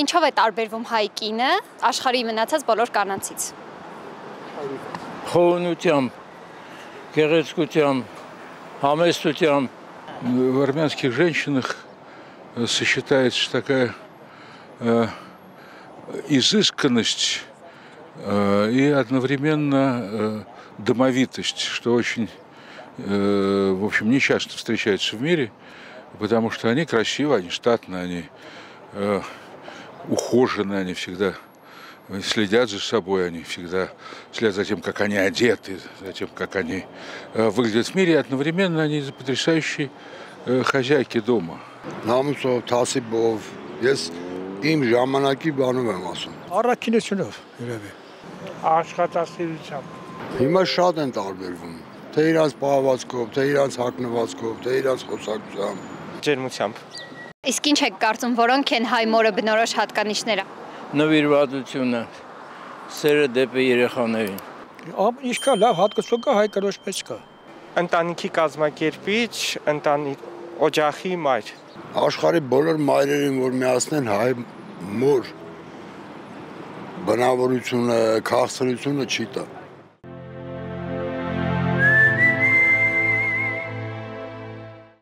Ինչով է տարբերվում հայ կինը աշխարհի մնացած բոլոր կանանցից։ Խոհունությամբ, գեղեցկությամբ, համեստությամբ. В армянских женщинах сочетается такая изысканность и одновременно домовитость, что очень, в общем, не часто встречается в мире, потому что они красивы, они статные, они ухожены, они всегда следят за собой, они всегда следят за тем, как они одеты, за тем, как они выглядят в мире, и одновременно они потрясающие хозяйки дома. Նամուսով, թասիբով, ես իմ ժամանակի բանում եմ ասում։ Առաքինությունով, երևի։ Աշխատասիրությամբ։ Հիմա շատ են տարբերվում, թե իրանց պահվածքով, թե իրանց հագնվածքով, թե իրանց խոսակցությամբ։ Ջերմությամբ։ Իսկ ինչ եք կարծում, որոնք են հայ մորը բնորոշ հատկանիշները։ Նվիրվածությունը, սերը դեպի երեխաներին։ Ինչքան լավ հատկություն կա հայ կրոջ մեջ կա։ Ընտանիքի կազմակերպիչ, օջախի մայր։ Աշխարհի բոլոր մայրերին, որ միացնեն հայ մոր բնավորությունը, քաղցրությունը չի տա։